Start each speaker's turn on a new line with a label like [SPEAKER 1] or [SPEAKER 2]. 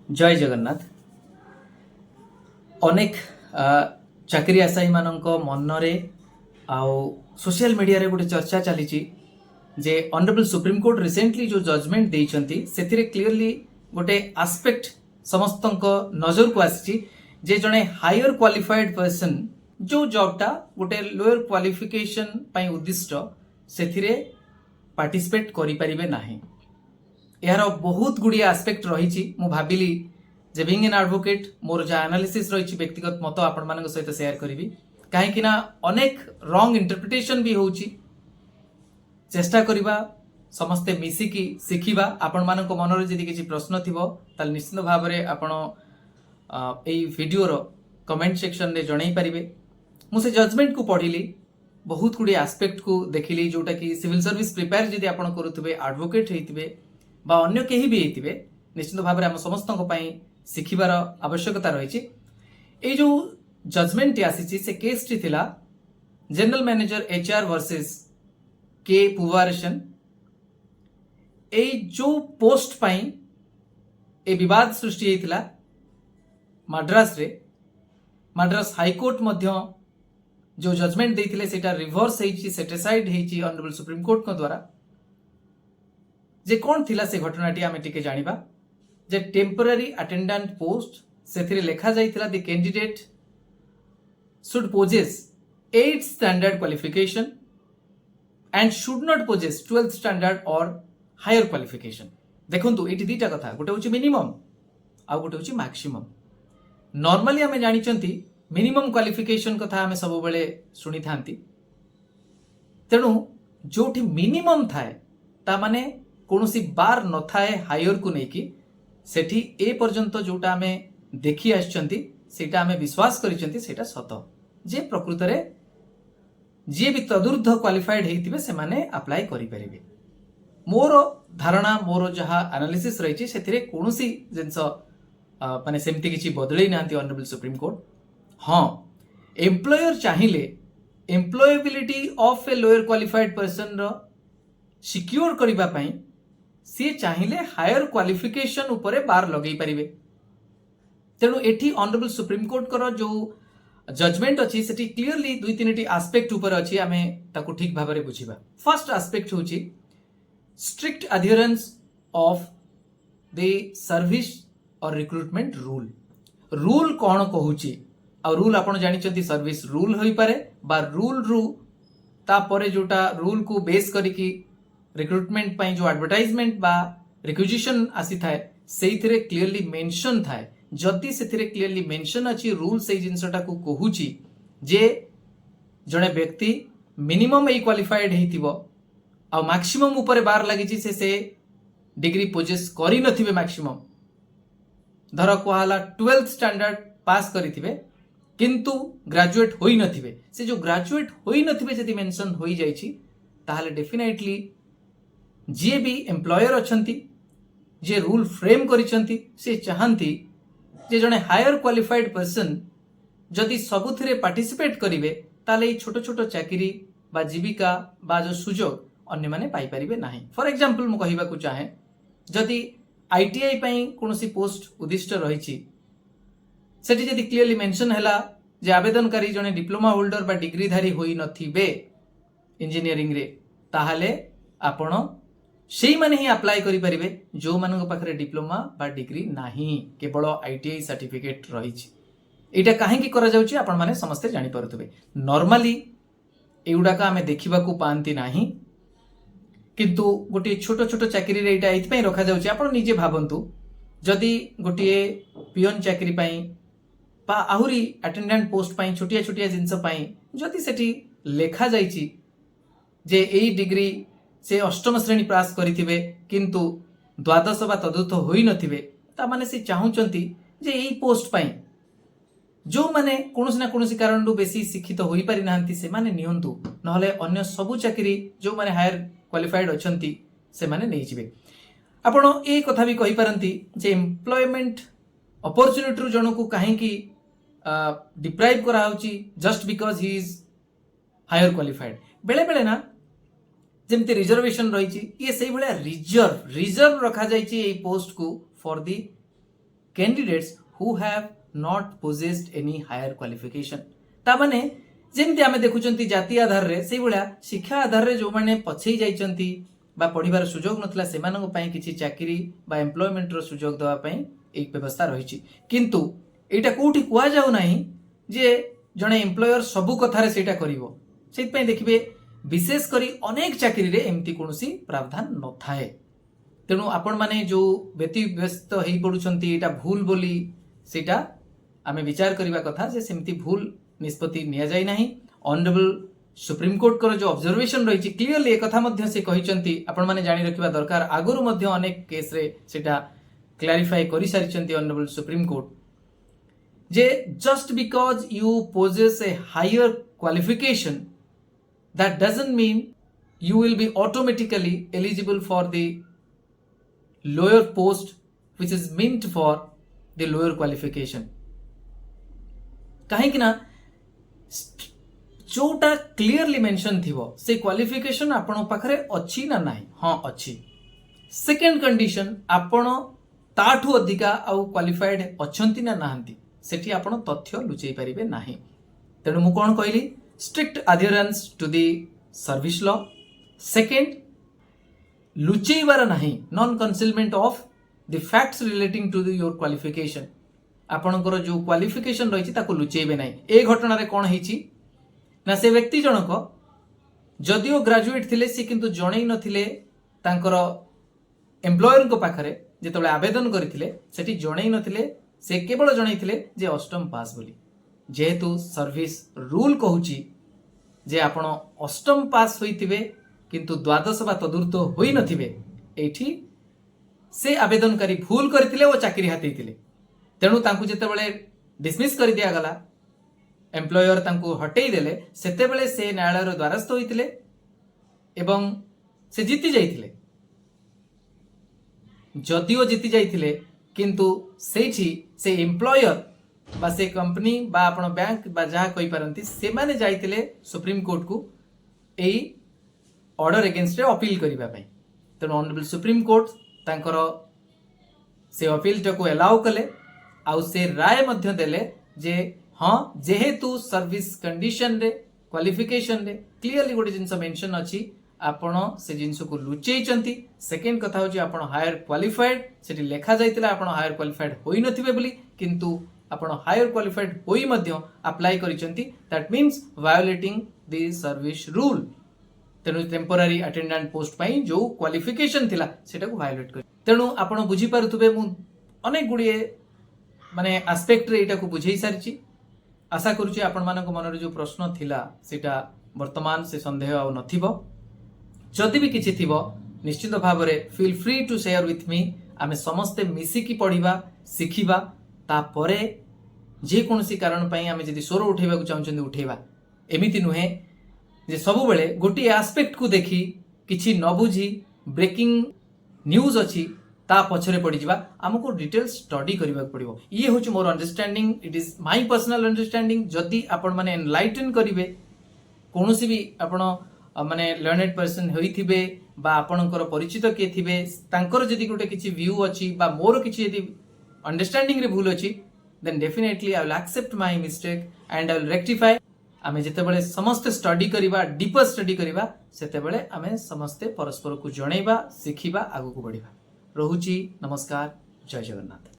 [SPEAKER 1] जय जगन्नाथ। अनेक चाकरी आशायी मानक मनरे आउ सोशल मीडिया रे गोटे चर्चा चली जे ऑनरेबल सुप्रीम कोर्ट रिसेंटली जो जजमेंट देइछंती सेथिरे क्लियरली गोटे एस्पेक्ट समस्त नजर को आसी जे जड़े हायर क्वालिफाइड पर्सन जो जॉबटा गोटे लोअर क्वालिफिकेशन पई उद्दिष्ट सेथिरे पार्टिसिपेट करि परिबे नाही। यार बहुत गुड़ी एस्पेक्ट रही मु भाविली जे बिंग एन एडवोकेट मोर जहाँ एनालिसिस रही व्यक्तिगत मत आपण मान सहित शेयर करी कहीं अनेक रॉन्ग इंटरप्रिटेशन भी होची। चेष्टा करिबा समस्ते मिसिकी शिखिबा। आपण मानक मनरे जदि किछि प्रश्न थिबो ताल निश्चित भाव में आपण एई वीडियो रो कमेंट सेक्शन रे जणाई परिबे। मु से जजमेंट को पढ़िली, बहुत गुड़ी एस्पेक्ट को देखिली जोटा कि सिविल सर्विस प्रिपेयर जदि आपण करूथिबे, एडवोकेट हेतिबे बा अन्य केही भी हेतिबे, निश्चित भाव में आम समस्तक पई शिखिबार आवश्यकता रही। ए जो जजमेंट आसी से केस टी थिला जनरल मैनेजर एचआर वर्सेस के पुवारशन। ए जो पोस्ट पई ए विवाद सृष्टि हेतिला मद्रास रे। मद्रास हाईकोर्ट मध्य जो जजमेंट देइथिले सेटा रिवर्स हेची, सेटिसाइड हेची ऑनरेबल सुप्रीम कोर्ट द्वारा। जे कौन थिला से घटनाटी आमे टिके जानिबा। जे टेम्पररी अटेंडेंट पोस्ट से लिखा जाइथिला the candidate should possess 8th standard qualification and should not possess 12th standard or higher qualification. देखंतु एटी दीटा कथा, गोटे होची मिनिमम आ गोटे होची मैक्सिमम। नॉर्मली आमे जानिचंती मिनिमम क्वालिफिकेशन कथा आमे सब बेले सुनी थांती। तेणु जोठी मिनिमम थाए ता माने कोनोसी बार न थाए हायर को नेकी सेठी ए पर्यंत जोटा आमे देखी आछंती सेटा आमे विश्वास करिसंती सेटा सत जे प्रकृत रे जे भी तदुर्ध क्वालिफाइड हेतिबे से माने अप्लाई करि परिबे। मोर धारणा मोर जहा एनालिसिस रहिछि सेथिरे कोनोसी जिंस माने सेमति किछि बदलै नांती ऑनरेबल सुप्रीम कोर्ट। हां, एम्प्लॉयर चाहिए employability of a lower qualified person रो सिक्योर करिबा पई सी चाहिए हायर क्वालिफिकेशन उपरे बार लगे पारिबे। तेणु एठी ऑनरेबल सुप्रीम कोर्ट कर जो जजमेंट अच्छी सेठी क्लियरली दुई तीन एस्पेक्ट उपर अच्छी आमे ताकू ठीक भाव में बुझिबा। फर्स्ट एस्पेक्ट होची स्ट्रिक्ट अध्यरेंस ऑफ द सर्विस और रिक्रुटमेंट रूल। रूल कौन कहूची आ रूल आपण जानिचंती सर्विस रूल होई पारे बा रूल रु तापरे जोटा रूल को बेस करिकी रिक्रुटमेंट पाई जो एडवर्टाइजमेंट बा रिक्विजिशन आसी थाए सेइथिरे क्लियरली मेंशन थाए। जदि सेथिरे क्लियरली मेंशन अछि रूल से जिंसटा को कहूची जे जणे व्यक्ति मिनिमम ए क्वालिफाइड हेतिबो आ मैक्सिमम ऊपर बार लागिची से डिग्री पोजेस करि नथिबे। मैक्सिमम धर कोहाला 12th स्टैंडर्ड पास करिथिबे किंतु ग्रेजुएट होई नथिबे। से जो ग्रेजुएट होई नथिबे जदि मेंशन होई जाइछि ताहाले डेफिनेटली जे भी एम्प्लॉयर अछंती जे रूल फ्रेम करिसंती से चाहंती जे जने हायर क्वालिफाइड पर्सन जदि सबुथिरे पार्टिसिपेट करिवे ताले छोट छोट चाकरी बा जीविका बा जो सुजोग अन्य माने पाई परिबे नाही। फॉर एग्जांपल मु कहिबा को चाहे जदि आईटीआई पई कोनोसी पोस्ट उद्दिष्ट रहिछि सेठी जदि क्लियरली मेंशन हैला जे आवेदनकारी जने डिप्लोमा होल्डर बा डिग्रीधारी होई नथिबे इंजीनियरिंग रे ताहाले आपण सेई माने ही अप्लाई करि परिबे जो मानक पाखरे डिप्लोमा बा डिग्री नाही, केवल आईटीआई सर्टिफिकेट रहिछि। एटा काहे की करा जाउछि आपण माने समस्त जानि परथुबे। नॉर्मली एउडा का हमें देखिबा को पांती नाही किंतु गोटे छोट छोट चाकरी रे एटा एथि पई रखा जाउछि। आपण निजे भाबंतु जदि गोटे पियन चाकरी पई बा आहुरी अटेंडेंट पोस्ट पई छोटिया छोटिया जिंस पई जदि सेठी लेखा जाइछि जे एई डिग्री से अष्टम श्रेणी पास करिथिबे किंतु द्वादश बा तदुर्थ होई नथिबे ता माने से चाहुचंती जे एई पोस्ट पई जो माने कोनोसी ना कोनोसी कारण बेसी शिक्षित होई पारि नांती से माने नियंतु, नहले अन्य सबु चाकरी जो माने हायर क्वालिफाइड अछंती से माने नै जिवे। आपण ए कथा भी कहि पारंती जे एम्प्लॉयमेंट अपॉर्चुनिटी रु जणको काहे की डिप्राइव करा होची just because he is higher qualified. बेले बेले ना जेमती रिजर्वेशन रही ये से रिजर्व रखा जाइए पोस्ट को for the candidates who have not possessed any higher qualification. ता माने जेमती आमे देखुचंती जाति आधार रे सेही भलिया शिक्षा आधार रे जो माने पछेई जाइचंती बा पढ़िबार सुजोग नथला सेमानक पई किछि चाकरी बा एम्प्लॉयमेंट रो सुजोग देवा पई एक व्यवस्था रहिछि किंतु एटा कोठी कुआ जाउ नाही जे जणे एम्प्लॉयर सबु कथारे सेटा करिवो सेत पई देखिबे विशेष करी अनेक चाकरी रे एमती कोनोसी प्रावधान न थाए तेणु आपण माने जो व्यतिव्यस्त हेई पडुछंती एटा भूल बोली सेटा आमे विचार करिबा कथा जे सेमती भूल निष्पत्ति निया जाय नाही ऑनरेबल सुप्रीम कोर्ट कर जो ऑब्जर्वेशन रही क्लियरली एक कथा मध्य से कहिचंती आपण माने जानि रखिबा दरकार आगुरु मध्य अनेक केस रे सेटा क्लैरिफाई करि सारिचंती ऑनरेबल सुप्रीम कोर्ट जे just because you possess a higher qualification that doesn't mean you will be automatically eligible for the lower post which is meant for the lower qualification. कहीं कि ना जोटा clearly mention थिवो से qualification आपण पाखरे अछि ना नाही हां अछि सेकंड कंडीशन आपण ताठू अधिका आउ क्वालिफाइड अछंती ना नाहंती सेठी आपण तथ्य लुचेई परिबे नाही तेणु मु कोन कहली strict adherence to the service law. Second, लुचेइबार नाही non concealment of the facts relating to your qualification आपणकर जो क्वालिफिकेशन रही ताको लुचेइबे नाही ए घटना रे कोन हेची ना से व्यक्ति जनक जदिओ ग्रेजुएट थिले से किंतु जणै नथिले तांकर एम्प्लॉयर को पाखरे जेतबे आवेदन करथिले सेठी जणै नथिले से केवल जणैथिले जे अष्टम पास बोली जेहेतु सर्विस रूल कहूची जे आपण अष्टम पास होइतिबे किंतु द्वादश बा तदुर्थ होई नथिबे एठी से आवेदनकारी भूल करथिले ओ चाकरी हातेइतिले तेणु तांकु जेतेबेले डिसमिस कर दिया गला एम्प्लॉयर तांकु हटेई देले सेतेबेले से न्यायालयर द्वारस्थ होइतिले एवं से जीति जाइतिले जदिओ जीति जाइतिले किंतु सेठी से एम्प्लॉयर बा से कंपनी बा आपण बैंक बा जहा कहि परंती से माने जाइतिले सुप्रीम कोर्ट को एई ऑर्डर अगेंस्ट रे अपील करिबा पई तेणु ऑनरेबल सुप्रीम कोर्ट तांकर से अपील को अलाउ कले आउ से राय मध्य देले जे हां जेहेतु सर्विस कंडीशन रे क्वालिफिकेशन रे क्लियरली गोटे जिंस मेंशन अछि आपण से जिंस को लुचेइचंती सेकंड कथा होची आपण हायर क्वालिफाइड सेठी लेखा जाइतिला आपण हायर क्वालिफाइड होई नथिबे बोली किंतु आपण हायर क्वालिफाइड होई मध्य अप्लाई करिसंती that means violating the service rule तेणु टेम्पोरारी अटेंडेंट पोस्ट पई जो क्वालिफिकेशन थिला सेटा को वायोलेट कर तेणु आपण बुझी पारुथबे मु अनेक गुडिए माने एस्पेक्ट रे एटा को बुझेई सारिची आशा करूची आपण मानक मन रे जो प्रश्न थिला सेटा वर्तमान से संदेह आ नथिबो जदि भी किछि थिबो निश्चित भाव रे feel free to share with me आमे समस्त मिसी की पढिबा सिखिबा तापरे जे कोनसी कारण पई आमे जदि स्वर उठेबा को चाहउछन उठेबा एमिति नुहे जे सब बेले गोटी एस्पेक्ट को देखी किछि न बुझी ब्रेकिंग न्यूज अछि ता पछरे पड़ी जिबा हमको डिटेल स्टडी करबा पड़िबो ये होची मोर understanding it is my personal understanding जदि आपण माने एनलाइटन करिवे कोनोसी भी आपण माने लर्नेड पर्सन होइथिबे बा आपणकर परिचित के थिबे तांकर जदि गोटे किछि व्यू अछि बा मोर किछि जदि अंडरस्टैंडिंग रे भूल अछि then definitely I will accept my mistake and I will rectify आमे जेतेबेले समस्त स्टडी करिबा डीपर स्टडी करिबा सेतेबेले आमे समस्त परस्पर को जणैबा सिखिबा आगु को बढ़िबा रहुची नमस्कार जय जगन्नाथ।